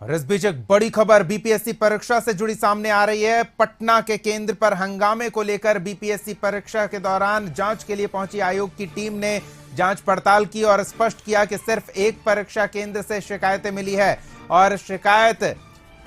और इस बीच एक बड़ी खबर बीपीएससी परीक्षा से जुड़ी सामने आ रही है। पटना के केंद्र पर हंगामे को लेकर बीपीएससी परीक्षा के दौरान जांच के लिए पहुंची आयोग की टीम ने जांच पड़ताल की और स्पष्ट किया कि सिर्फ एक परीक्षा केंद्र से शिकायतें मिली है और शिकायत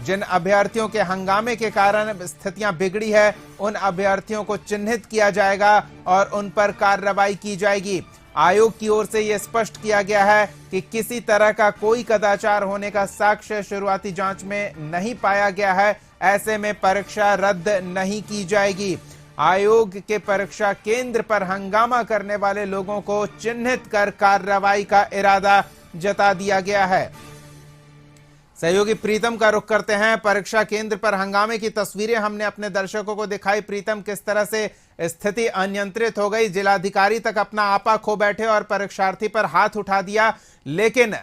जिन अभ्यर्थियों के हंगामे के कारण स्थितियां बिगड़ी है उन अभ्यर्थियों को चिन्हित किया जाएगा और उन पर कार्रवाई की जाएगी। आयोग की ओर से यह स्पष्ट किया गया है कि किसी तरह का कोई कदाचार होने का साक्ष्य शुरुआती जांच में नहीं पाया गया है। ऐसे में परीक्षा रद्द नहीं की जाएगी। आयोग के परीक्षा केंद्र पर हंगामा करने वाले लोगों को चिन्हित कर कार्रवाई का इरादा जता दिया गया है। सहयोगी प्रीतम का रुख करते हैं। परीक्षा केंद्र पर हंगामे की तस्वीरें हमने अपने दर्शकों को दिखाई। प्रीतम, किस तरह से स्थिति अनियंत्रित हो गई, जिलाधिकारी तक अपना आपा खो बैठे और परीक्षार्थी पर हाथ उठा दिया, लेकिन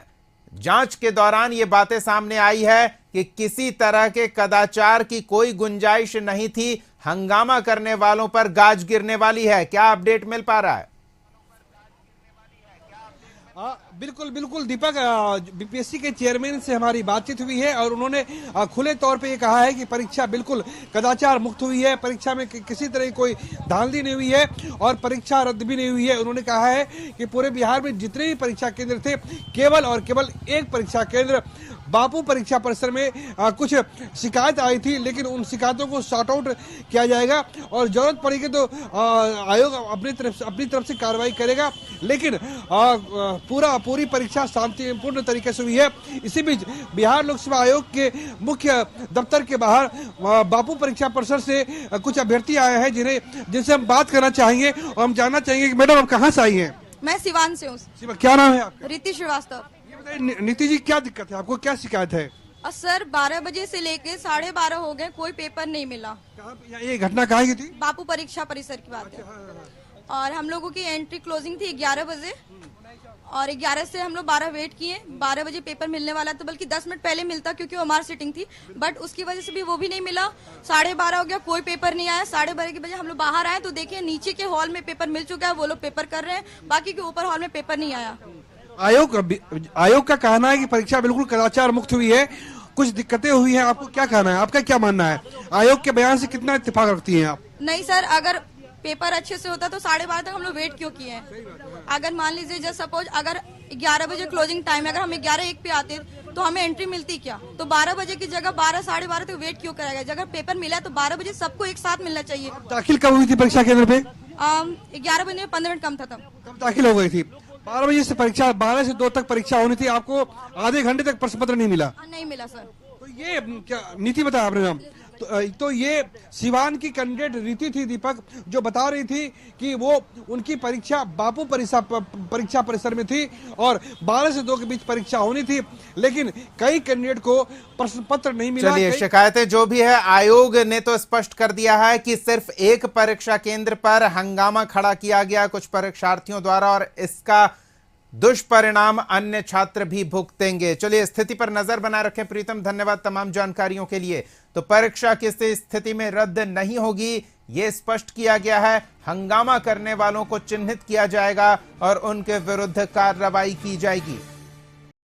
जांच के दौरान ये बातें सामने आई है कि किसी तरह के कदाचार की कोई गुंजाइश नहीं थी। हंगामा करने वालों पर गाज गिरने वाली है। क्या अपडेट मिल पा रहा है? बिल्कुल बिल्कुल दीपक, बीपीएससी के चेयरमैन से हमारी बातचीत हुई है और उन्होंने खुले तौर पे ये कहा है कि परीक्षा बिल्कुल कदाचार मुक्त हुई है। परीक्षा में किसी तरह की कोई धांधली नहीं हुई है और परीक्षा रद्द भी नहीं हुई है। उन्होंने कहा है कि पूरे बिहार में जितने भी परीक्षा केंद्र थे, केवल और केवल एक परीक्षा केंद्र बापू परीक्षा परिसर में कुछ शिकायत आई थी, लेकिन उन शिकायतों को सॉर्ट आउट किया जाएगा और जरूरत पड़ेगी तो आयोग अपनी तरफ से कार्रवाई करेगा। लेकिन पूरी परीक्षा शांतिपूर्ण तरीके से हुई है। इसी बीच बिहार लोक सेवा आयोग के मुख्य दफ्तर के बाहर बापू परीक्षा परिसर से कुछ अभ्यर्थी आए हैं जिनसे हम बात करना चाहेंगे और हम जानना चाहेंगे कि मैडम आप कहाँ से आई हैं? मैं सिवान से हूँ। क्या नाम है आपका? रीति श्रीवास्तव। नीति जी, क्या दिक्कत है आपको, क्या शिकायत है? सर 12 बजे से लेके 12:30 हो गए, कोई पेपर नहीं मिला। ये घटना कहाँ की थी? बापू परीक्षा परिसर की बात है। और हम लोगों की एंट्री क्लोजिंग थी 11 बजे और 11 से हम लोग 12 वेट किए। 12 बजे पेपर मिलने वाला था, बल्कि 10 मिनट पहले मिलता क्योंकि हमारी सीटिंग थी, बट उसकी वजह से भी वो भी नहीं मिला। 12:30 हो गया, कोई पेपर नहीं आया। 12:30 के बजे हम लोग बाहर आए तो देखिए नीचे के हॉल में पेपर मिल चुका है, वो लोग पेपर कर रहे हैं, बाकी के ऊपर हॉल में पेपर नहीं आया। आयोग का कहना है कि परीक्षा बिल्कुल कदाचार मुक्त हुई है, कुछ दिक्कतें हुई हैं। आपको क्या कहना है, आपका क्या मानना है? आयोग के बयान से कितना इत्तेफाक रखती हैं आप? नहीं सर, अगर पेपर अच्छे से होता तो 12:30 तक हम लोग वेट क्यों किए हैं? अगर मान लीजिए जस्ट सपोज अगर 11 बजे क्लोजिंग टाइम है, अगर हम 11:01 पे आते तो हमें एंट्री मिलती क्या? तो 12 बजे की जगह 12-12:30 तक वेट क्यों कराएगा? अगर पेपर मिला है तो 12 बजे सबको एक साथ मिलना चाहिए। दाखिल कब हुई थी परीक्षा केंद्र पे? 11 बजे में 15 मिनट कम था तब दाखिल हो गई थी। 12 बजे से परीक्षा, 12 से 2 तक परीक्षा होनी थी, आपको आधे घंटे तक प्रश्न पत्र नहीं मिला? नहीं मिला सर। तो ये क्या नीति बताया आपने नाम? तो ये सिवान की कैंडिडेट रीति थी दीपक, जो बता रही थी कि वो उनकी परीक्षा बापू परीक्षा परिसर में थी और 12 से 2 के बीच परीक्षा होनी थी, लेकिन कई कैंडिडेट को प्रश्न पत्र नहीं मिला। चलिए, शिकायतें जो भी है, आयोग ने तो स्पष्ट कर दिया है कि सिर्फ एक परीक्षा केंद्र पर हंगामा खड़ा किया गया कुछ परीक्षार्थियों द्वारा और इसका दुष्परिणाम अन्य छात्र भी भुगतेंगे। चलिए, स्थिति पर नजर बनाए रखें। प्रीतम, धन्यवाद तमाम जानकारियों के लिए। तो परीक्षा किसी स्थिति में रद्द नहीं होगी, ये स्पष्ट किया गया है। हंगामा करने वालों को चिन्हित किया जाएगा और उनके विरुद्ध कार्रवाई की जाएगी।